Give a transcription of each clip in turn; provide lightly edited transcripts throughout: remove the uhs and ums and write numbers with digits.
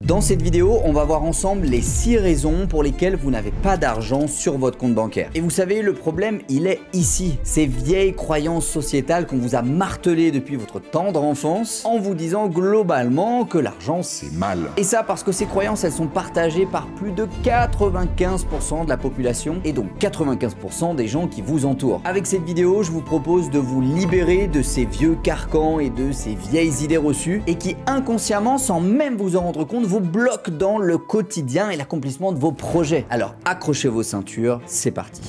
Dans cette vidéo, on va voir ensemble les 6 raisons pour lesquelles vous n'avez pas d'argent sur votre compte bancaire. Et vous savez, le problème, il est ici. Ces vieilles croyances sociétales qu'on vous a martelées depuis votre tendre enfance en vous disant globalement que l'argent, c'est mal. Et ça parce que ces croyances, elles sont partagées par plus de 95% de la population et donc 95% des gens qui vous entourent. Avec cette vidéo, je vous propose de vous libérer de ces vieux carcans et de ces vieilles idées reçues et qui inconsciemment, sans même vous en rendre compte, vous bloque dans le quotidien et l'accomplissement de vos projets. Alors accrochez vos ceintures, c'est parti.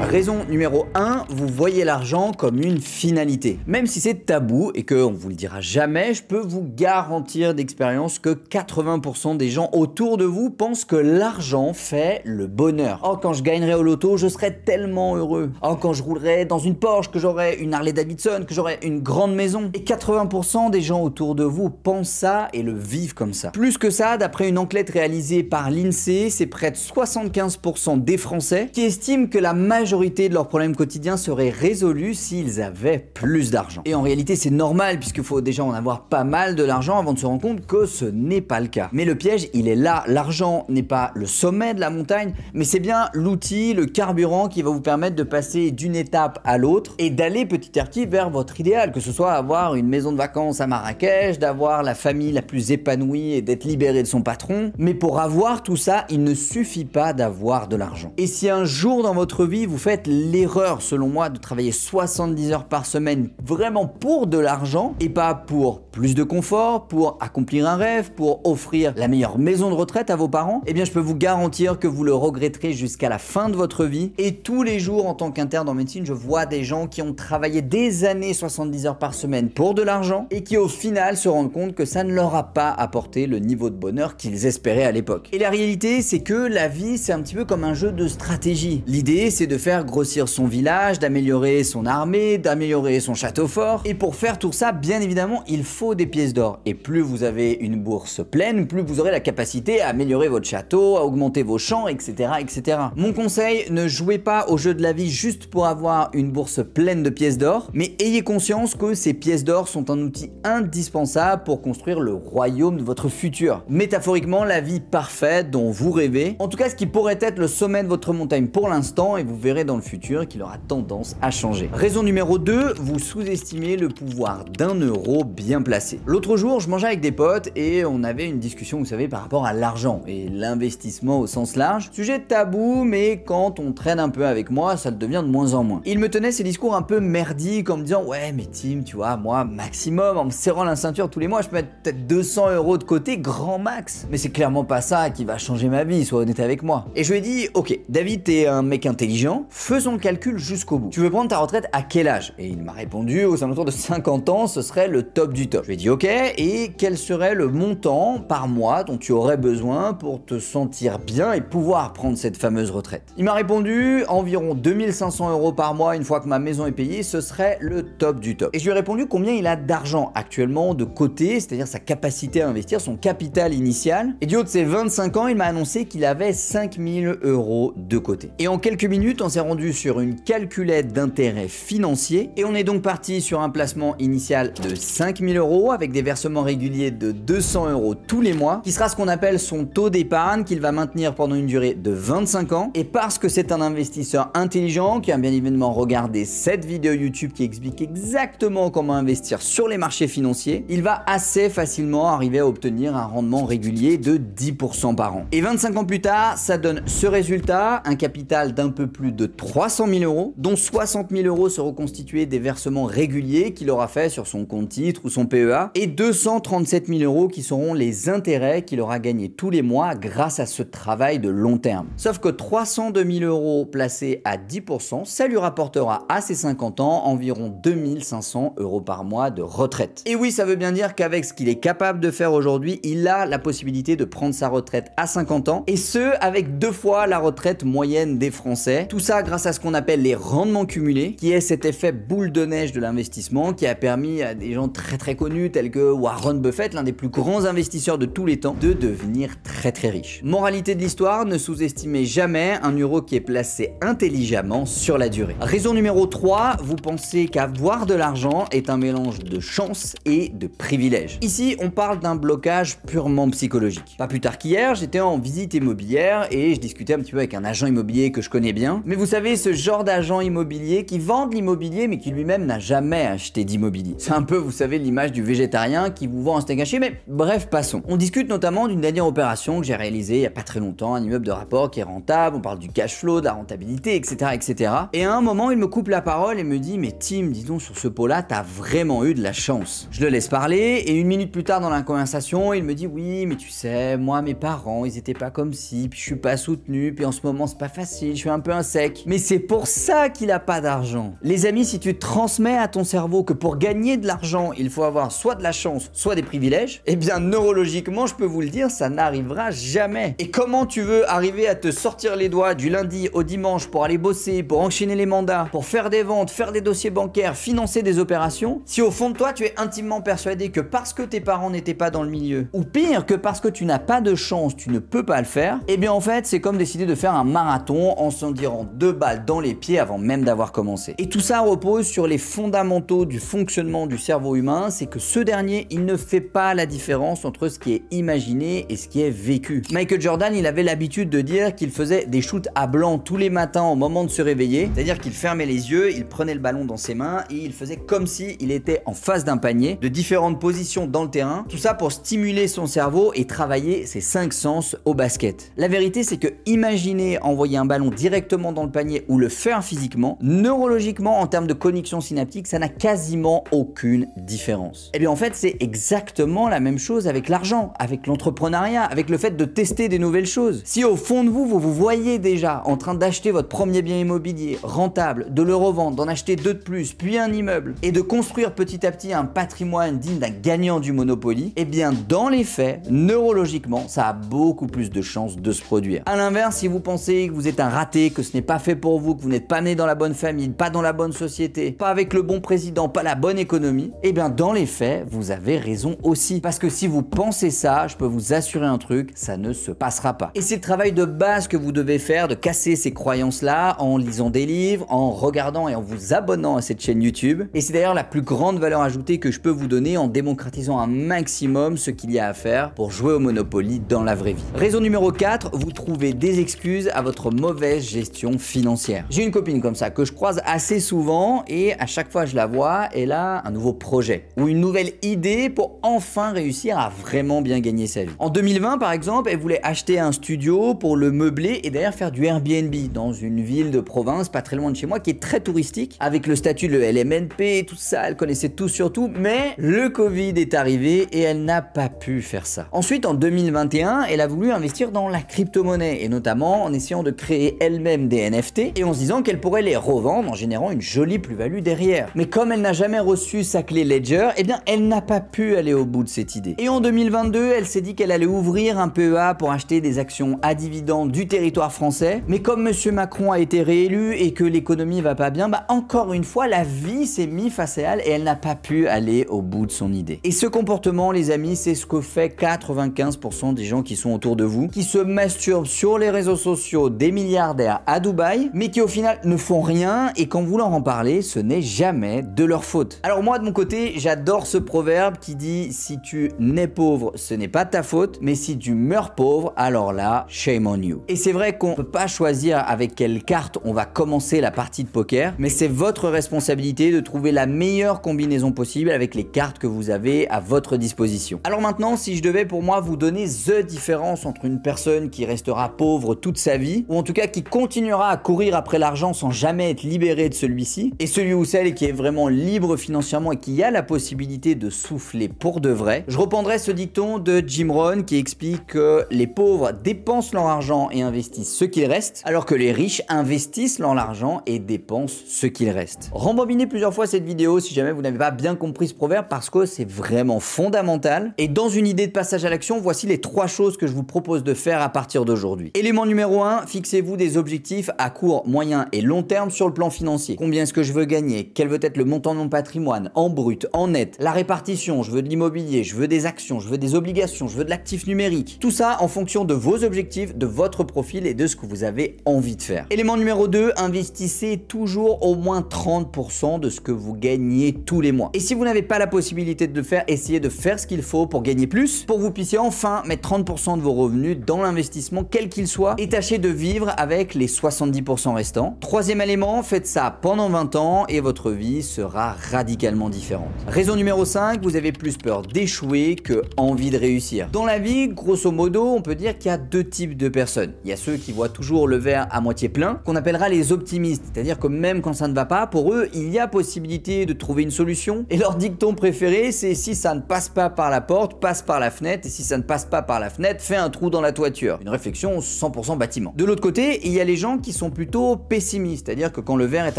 Raison numéro 1, vous voyez l'argent comme une finalité. Même si c'est tabou et qu'on vous le dira jamais, je peux vous garantir d'expérience que 80% des gens autour de vous pensent que l'argent fait le bonheur. Oh, quand je gagnerai au loto, je serai tellement heureux. Oh, quand je roulerai dans une Porsche, que j'aurai une Harley Davidson, que j'aurai une grande maison. Et 80% des gens autour de vous pensent ça et le vivent comme ça. Plus que ça, d'après une enquête réalisée par l'INSEE, c'est près de 75% des Français qui estiment que la majorité de leurs problèmes quotidiens seraient résolus s'ils avaient plus d'argent. Et en réalité, c'est normal puisqu'il faut déjà en avoir pas mal de l'argent avant de se rendre compte que ce n'est pas le cas. Mais le piège, il est là. L'argent n'est pas le sommet de la montagne, mais c'est bien l'outil, le carburant qui va vous permettre de passer d'une étape à l'autre et d'aller petit à petit vers votre idéal, que ce soit avoir une maison de vacances à Marrakech, d'avoir la famille la plus épanouie et d'être libéré de son patron. Mais pour avoir tout ça, il ne suffit pas d'avoir de l'argent. Et si un jour dans votre vie, vous faites l'erreur, selon moi, de travailler 70 heures par semaine vraiment pour de l'argent et pas pour plus de confort, pour accomplir un rêve, pour offrir la meilleure maison de retraite à vos parents, eh bien je peux vous garantir que vous le regretterez jusqu'à la fin de votre vie. Et tous les jours, en tant qu'interne en médecine, je vois des gens qui ont travaillé des années 70 heures par semaine pour de l'argent et qui au final se rendent compte que ça ne leur a pas apporté le niveau de bonheur qu'ils espéraient à l'époque. Et la réalité, c'est que la vie, c'est un petit peu comme un jeu de stratégie. L'idée, c'est de faire grossir son village, d'améliorer son armée, d'améliorer son château fort. Et pour faire tout ça, bien évidemment, il faut des pièces d'or. Et plus vous avez une bourse pleine, plus vous aurez la capacité à améliorer votre château, à augmenter vos champs, etc., etc. Mon conseil, ne jouez pas au jeu de la vie juste pour avoir une bourse pleine de pièces d'or, mais ayez conscience que ces pièces d'or sont un outil indispensable pour construire le royaume de votre futur. Métaphoriquement, la vie parfaite dont vous rêvez. En tout cas, ce qui pourrait être le sommet de votre montagne pour l'instant, et vous verrez dans le futur qu'il aura tendance à changer. Raison numéro 2, vous sous-estimez le pouvoir d'un euro bien placé. L'autre jour, je mangeais avec des potes et on avait une discussion, vous savez, par rapport à l'argent et l'investissement au sens large. Sujet tabou, mais quand on traîne un peu avec moi, ça le devient de moins en moins. Il me tenait ces discours un peu merdiques en me disant « Ouais, mais Tim, tu vois, moi, maximum, en me serrant la ceinture tous les mois, je peux mettre peut-être 200 € de côté, grand max. Mais c'est clairement pas ça qui va changer ma vie, sois honnête avec moi. » Et je lui ai dit « Ok, David, t'es un mec intelligent, faisons le calcul jusqu'au bout. Tu veux prendre ta retraite à quel âge ?» Et il m'a répondu aux alentours de 50 ans, ce serait le top du top. Je lui ai dit ok, et quel serait le montant par mois dont tu aurais besoin pour te sentir bien et pouvoir prendre cette fameuse retraite? Il m'a répondu environ 2500 € par mois une fois que ma maison est payée, ce serait le top du top. Et je lui ai répondu combien il a d'argent actuellement de côté, c'est-à-dire sa capacité à investir, son capital initial. Et du haut de ses 25 ans, il m'a annoncé qu'il avait 5000 € de côté. Et en quelques minutes, on s'est rendu sur une calculette d'intérêt financier et on est donc parti sur un placement initial de 5000 € avec des versements réguliers de 200 € tous les mois qui sera ce qu'on appelle son taux d'épargne qu'il va maintenir pendant une durée de 25 ans. Et parce que c'est un investisseur intelligent qui a bien évidemment regardé cette vidéo YouTube qui explique exactement comment investir sur les marchés financiers, il va assez facilement arriver à obtenir un rendement régulier de 10% par an. Et 25 ans plus tard, ça donne ce résultat, un capital d'un peu plus de 300 000 €, dont 60 000 € seront constitués des versements réguliers qu'il aura fait sur son compte titre ou son PEA, et 237 000 € qui seront les intérêts qu'il aura gagnés tous les mois grâce à ce travail de long terme. Sauf que 302 000 € placés à 10%, ça lui rapportera à ses 50 ans environ 2500 € par mois de retraite. Et oui, ça veut bien dire qu'avec ce qu'il est capable de faire aujourd'hui, il a la possibilité de prendre sa retraite à 50 ans, et ce, avec 2 fois la retraite moyenne des Français. Tout ça grâce à ce qu'on appelle les rendements cumulés, qui est cet effet boule de neige de l'investissement qui a permis à des gens très connus tels que Warren Buffett, l'un des plus grands investisseurs de tous les temps, de devenir très riche. Moralité de l'histoire, ne sous-estimez jamais un euro qui est placé intelligemment sur la durée. Raison numéro 3, vous pensez qu'avoir de l'argent est un mélange de chance et de privilège. Ici, on parle d'un blocage purement psychologique. Pas plus tard qu'hier, j'étais en visite immobilière et je discutais un petit peu avec un agent immobilier que je connais bien. Mais vous savez, ce genre d'agent immobilier qui vend de l'immobilier mais qui lui-même n'a jamais acheté d'immobilier. C'est un peu, vous savez, l'image du végétarien qui vous vend un steak haché, mais bref, passons. On discute notamment d'une dernière opération que j'ai réalisée il y a pas très longtemps, un immeuble de rapport qui est rentable, on parle du cash flow, de la rentabilité, etc. Et à un moment, il me coupe la parole et me dit « Mais Tim, dis donc, sur ce pot-là, t'as vraiment eu de la chance. » Je le laisse parler et une minute plus tard dans la conversation, il me dit « Oui, mais tu sais, moi, mes parents, ils étaient pas comme ci, puis je suis pas soutenu, puis en ce moment, c'est pas facile, je suis un peu un sec. » Mais c'est pour ça qu'il a pas d'argent. Les amis, si tu transmets à ton cerveau que pour gagner de l'argent, il faut avoir soit de la chance, soit des privilèges, eh bien, neurologiquement, je peux vous le dire, ça n'arrivera jamais. Et comment tu veux arriver à te sortir les doigts du lundi au dimanche pour aller bosser, pour enchaîner les mandats, pour faire des ventes, faire des dossiers bancaires, financer des opérations, si au fond de toi, tu es intimement persuadé que parce que tes parents n'étaient pas dans le milieu, ou pire, que parce que tu n'as pas de chance, tu ne peux pas le faire, eh bien en fait, c'est comme décider de faire un marathon en s'en tirant 2 balles dans les pieds avant même d'avoir commencé. Et tout ça repose sur les fondamentaux du fonctionnement du cerveau humain, c'est que ce dernier, il ne fait pas la différence entre ce qui est imaginé et ce qui est vécu. Michael Jordan, il avait l'habitude de dire qu'il faisait des shoots à blanc tous les matins au moment de se réveiller, c'est-à-dire qu'il fermait les yeux, il prenait le ballon dans ses mains et il faisait comme si il était en face d'un panier, de différentes positions dans le terrain, tout ça pour stimuler son cerveau et travailler ses 5 sens au basket. La vérité, c'est que imaginer envoyer un ballon directement dans le panier ou le faire physiquement, neurologiquement, en termes de connexion synaptique, ça n'a quasiment aucune différence. Et bien en fait, c'est exactement la même chose avec l'argent, avec l'entrepreneuriat, avec le fait de tester des nouvelles choses. Si au fond de vous, vous voyez déjà en train d'acheter votre premier bien immobilier rentable, de le revendre, d'en acheter 2 de plus, puis un immeuble, et de construire petit à petit un patrimoine digne d'un gagnant du Monopoly, eh bien dans les faits, neurologiquement, ça a beaucoup plus de chances de se produire. A l'inverse, si vous pensez que vous êtes un raté, que ce n'est pas fait pour vous, que vous n'êtes pas né dans la bonne famille, pas dans la bonne société, pas avec le bon président, pas la bonne économie, eh bien dans les faits, vous avez raison aussi. Parce que si vous pensez ça, je peux vous assurer un truc, ça ne se passera pas. Et c'est le travail de base que vous devez faire, de casser ces croyances-là en lisant des livres, en regardant et en vous abonnant à cette chaîne YouTube. Et c'est d'ailleurs la plus grande valeur ajoutée que je peux vous donner en démocratisant un maximum ce qu'il y a à faire pour jouer au Monopoly dans la vraie vie. Raison numéro 4, vous trouvez des excuses à votre mauvaise gestion financière. J'ai une copine comme ça que je croise assez souvent et à chaque fois je la vois, elle a un nouveau projet ou une nouvelle idée pour enfin réussir à vraiment bien gagner sa vie. En 2020 par exemple, elle voulait acheter un studio pour le meubler et d'ailleurs faire du Airbnb dans une ville de province pas très loin de chez moi qui est très touristique avec le statut de LMNP et tout ça, elle connaissait tout sur tout, mais le Covid est arrivé et elle n'a pas pu faire ça. Ensuite en 2021, elle a voulu investir dans la crypto-monnaie et notamment en essayant de créer elle-même des NFT et en se disant qu'elle pourrait les revendre en générant une jolie plus-value derrière. Mais comme elle n'a jamais reçu sa clé Ledger, eh bien elle n'a pas pu aller au bout de cette idée. Et en 2022, elle s'est dit qu'elle allait ouvrir un PEA pour acheter des actions à dividendes du territoire français, mais comme monsieur Macron a été réélu et que l'économie va pas bien, bah encore une fois la vie s'est mise face à elle et elle n'a pas pu aller au bout de son idée. Et ce comportement les amis, c'est ce que fait 95% des gens qui sont autour de vous, qui se masturbent sur les réseaux sociaux des milliardaires à Dubaï, mais qui au final ne font rien et quand vous leur en parlez, ce n'est jamais de leur faute. Alors moi de mon côté, j'adore ce proverbe qui dit si tu nais pauvre, ce n'est pas de ta faute, mais si tu meurs pauvre, alors là, shame on you. Et c'est vrai qu'on peut pas choisir avec quelle carte on va commencer la partie de poker, mais c'est votre responsabilité de trouver la meilleure combinaison possible avec les cartes que vous avez à votre disposition. Alors maintenant, si je devais pour moi vous donner the différence entre une personne qui restera pauvre toute sa vie, ou en tout cas qui continuera à courir après l'argent sans jamais être libéré de celui-ci, et celui ou celle qui est vraiment libre financièrement et qui a la possibilité de souffler pour de vrai, je reprendrai ce dicton de Jim Rohn qui explique que les pauvres dépensent leur argent et investissent ce qu'il reste, alors que les riches investissent leur argent et dépensent ce qu'il reste. Rembobinez plusieurs fois cette vidéo si jamais vous n'avez pas bien compris ce proverbe parce que c'est vraiment fondamental. Et dans une idée de passage à l'action, voici les 3 choses que je vous propose de faire à partir d'aujourd'hui. Élément numéro 1, fixez-vous des objectifs à court, moyen et long terme sur le plan financier. Combien est-ce que je veux gagner? Quel veut être le montant de mon patrimoine? En brut, en net, la répartition, je veux de l'immobilier, je veux des actions, je veux des obligations, je veux de l'actif numérique. Tout ça en fonction de vos objectifs, de votre profil et de ce que vous avez envie de faire. Élément numéro 2, investissez toujours au moins 30% de ce que vous gagnez tous les mois. Et si vous n'avez pas la possibilité de le faire, essayez de faire ce qu'il faut pour gagner plus, pour que vous puissiez enfin mettre 30% de vos revenus dans l'investissement, quel qu'il soit, et tâchez de vivre avec les 70% restants. Troisième élément, faites ça pendant 20 ans et votre vie sera radicalement différente. Raison numéro 5, vous avez plus peur d'échouer que envie de réussir. Dans la vie, grosso modo, on peut dire qu'il y a deux types de personnes. Il y a ceux qui voient toujours le verre à moitié plein, qu'on appellera les optimistes, c'est-à-dire que même quand ça ne va pas, pour eux, il y a possibilité de trouver une solution. Et leur dicton préféré, c'est si ça ne passe pas par la porte, passe par la fenêtre, et si ça ne passe pas par la fenêtre, fais un trou dans la toiture. Une réflexion 100% bâtiment. De l'autre côté, il y a les gens qui sont plutôt pessimistes, c'est-à-dire que quand le verre est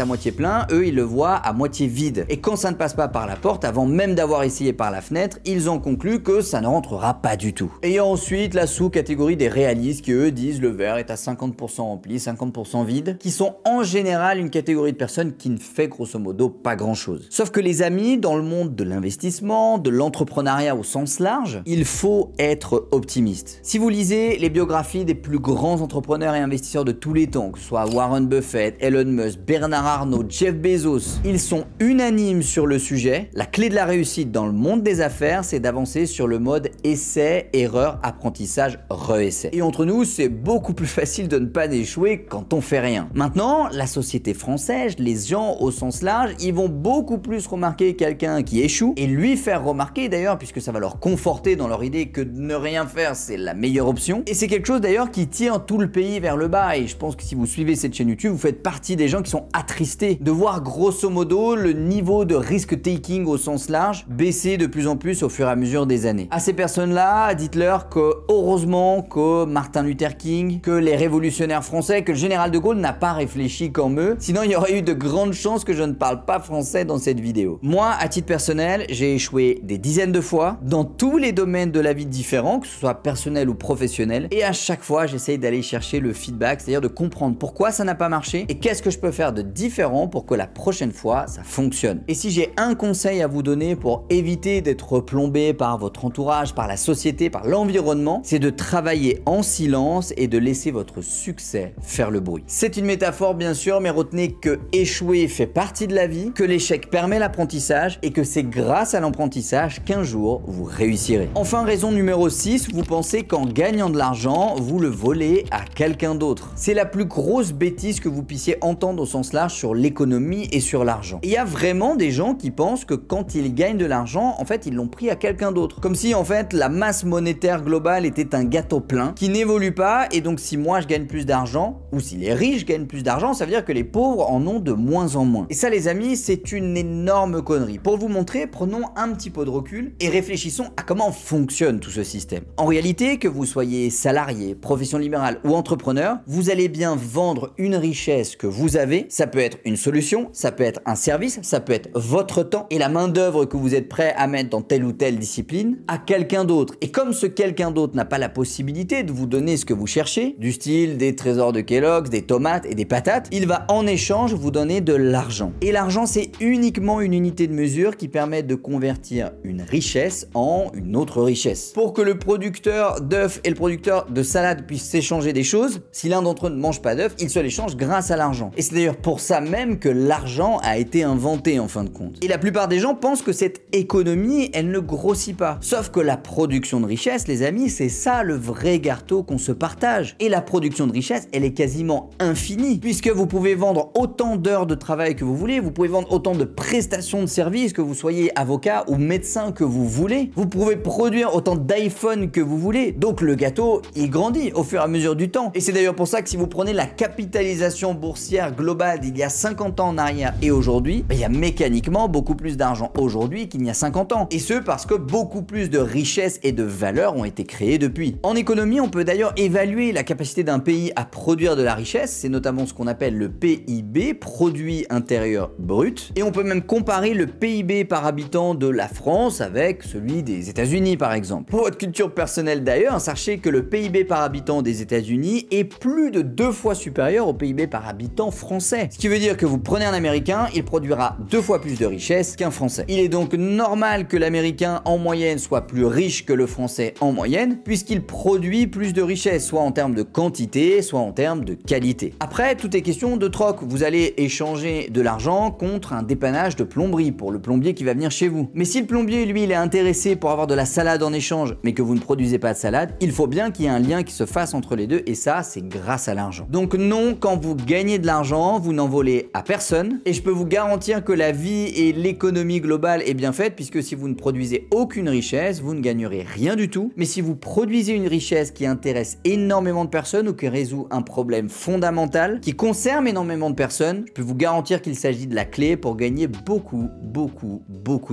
à moitié plein, eux, ils le voient à moitié vide. Et quand ça ne passe pas par la porte, avant même d'avoir essayé par la fenêtre, ils ont conclu que ça ne rentrera pas du tout. Et ensuite, la sous-catégorie des réalistes qui, eux, disent le verre est à 50% rempli, 50% vide, qui sont en général une catégorie de personnes qui ne fait grosso modo pas grand-chose. Sauf que les amis, dans le monde de l'investissement, de l'entrepreneuriat au sens large, il faut être optimiste. Si vous lisez les biographies des plus grands entrepreneurs et investisseurs de tous les temps, que ce soit Warren Buffett, Elon Musk, Bernard Arnault, Jeff Bezos, ils sont unanimes sur le sujet. La clé de la réussite dans le monde des affaires, c'est d'avancer sur le mode essai, erreur, apprentissage, re-essai. Et entre nous, c'est beaucoup plus facile de ne pas échouer quand on fait rien. Maintenant, la société française, les gens au sens large, ils vont beaucoup plus remarquer quelqu'un qui échoue et lui faire remarquer d'ailleurs, puisque ça va leur conforter dans leur idée que de ne rien faire, c'est la meilleure option. Et c'est quelque chose d'ailleurs qui tire tout le pays vers le bas. Et je pense que si vous suivez cette chaîne YouTube, vous faites partie des gens qui sont attristés de voir grosso modo le niveau de risk-taking au sens large baisser de plus en plus au fur et à mesure des années. À ces personnes-là, dites-leur que heureusement que Martin Luther King, que les révolutionnaires français, que le général de Gaulle n'a pas réfléchi comme eux, sinon il y aurait eu de grandes chances que je ne parle pas français dans cette vidéo. Moi, à titre personnel, j'ai échoué des dizaines de fois dans tous les domaines de la vie différents, que ce soit personnel ou professionnel, et à chaque fois, j'essaye d'aller chercher le feedback, c'est-à-dire de comprendre pourquoi ça n'a pas marché et qu'est-ce que je peux faire de différent pour que la prochaine fois, ça fonctionne. Et si j'ai un conseil à vous donner pour éviter d'être plombé par votre entourage, par la société, par l'environnement, c'est de travailler en silence et de laisser votre succès faire le bruit. C'est une métaphore bien sûr, mais retenez que échouer fait partie de la vie, que l'échec permet l'apprentissage et que c'est grâce à l'apprentissage qu'un jour vous réussirez. Enfin, raison numéro 6, vous pensez qu'en gagnant de l'argent, vous le volez à quelqu'un d'autre. C'est la plus grosse bêtise que vous puissiez entendre au sens large sur l'économie et sur l'argent. Il y a vraiment des gens qui pensent que quand ils gagnent de l'argent, en fait, ils l'ont pris à quelqu'un d'autre. Comme si en fait, la masse monétaire globale était un gâteau plein qui n'évolue pas et donc si moi je gagne plus d'argent ou si les riches gagnent plus d'argent, ça veut dire que les pauvres en ont de moins en moins. Et ça les amis, c'est une énorme connerie. Pour vous montrer, prenons un petit peu de recul et réfléchissons à comment fonctionne tout ce système. En réalité, que vous soyez salarié, profession libérale ou entrepreneur, vous allez bien vendre une richesse que vous avez. Ça peut être une solution, ça peut être un service, ça peut être votre temps et la main d'œuvre que vous êtes prêt à mettre dans telle ou telle discipline à quelqu'un d'autre. Et comme ce quelqu'un d'autre n'a pas la possibilité de vous donner ce que vous cherchez, du style des trésors de Kellogg's, des tomates et des patates, il va en échange vous donner de l'argent. Et l'argent, c'est uniquement une unité de mesure qui permet de convertir une richesse en une autre richesse. Pour que le producteur d'œufs et le producteur de salade puissent s'échanger des choses, si l'un d'entre eux ne mange pas d'œufs, ils se l'échangent grâce à l'argent. Et c'est d'ailleurs pour ça même que l'argent a été inventé en fin de compte. Et la plupart des gens pensent que cette économie, elle ne grossit pas. Sauf que la production de richesse, les amis, c'est ça le vrai gâteau qu'on se partage. Et la production de richesse, elle est quasiment infinie, puisque vous pouvez vendre autant d'heures de travail que vous voulez, vous pouvez vendre autant de prestations de services, que vous soyez avocat ou médecin que vous voulez, vous pouvez produire autant d'iPhone que vous voulez, donc le gâteau, il grandit au fur et à mesure du temps. Et c'est d'ailleurs pour ça que si vous prenez la capitalisation boursière globale d'il y a 50 ans en arrière et aujourd'hui, il y a mécaniquement beaucoup plus d'argent aujourd'hui qu'il n'y a 50 ans. Et ce parce que beaucoup plus de richesses et de valeurs ont été créées depuis. En économie, on peut d'ailleurs évaluer la capacité d'un pays à produire de la richesse, c'est notamment ce qu'on appelle le PIB, produit intérieur brut, et on peut même comparer le PIB par habitant de la France avec celui des États-Unis par exemple. Pour votre culture personnelle d'ailleurs, sachez que le PIB par habitant des États-Unis est plus de 2 fois supérieur supérieur au PIB par habitant français. Ce qui veut dire que vous prenez un Américain, il produira 2 fois plus de richesse qu'un Français. Il est donc normal que l'Américain en moyenne soit plus riche que le Français en moyenne, puisqu'il produit plus de richesse, soit en termes de quantité, soit en termes de qualité. Après, tout est question de troc. Vous allez échanger de l'argent contre un dépannage de plomberie pour le plombier qui va venir chez vous. Mais si le plombier, lui, il est intéressé pour avoir de la salade en échange, mais que vous ne produisez pas de salade, il faut bien qu'il y ait un lien qui se fasse entre les deux, et ça, c'est grâce à l'argent. Donc non, quand vous gagnez de l'argent, vous n'en volez à personne, et je peux vous garantir que la vie et l'économie globale est bien faite, puisque si vous ne produisez aucune richesse, vous ne gagnerez rien du tout. Mais si vous produisez une richesse qui intéresse énormément de personnes ou qui résout un problème fondamental, qui concerne énormément de personnes, je peux vous garantir qu'il s'agit de la clé pour gagner beaucoup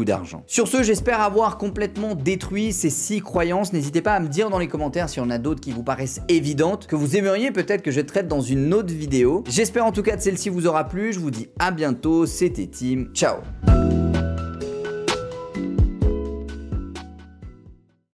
d'argent. Sur ce, j'espère avoir complètement détruit ces 6 croyances. N'hésitez pas à me dire dans les commentaires s'il y en a d'autres qui vous paraissent évidentes, que vous aimeriez peut-être que je traite dans une autre vidéo. J'espère en tout cas que celle-ci vous aura plu. Je vous dis à bientôt. C'était Tim. Ciao.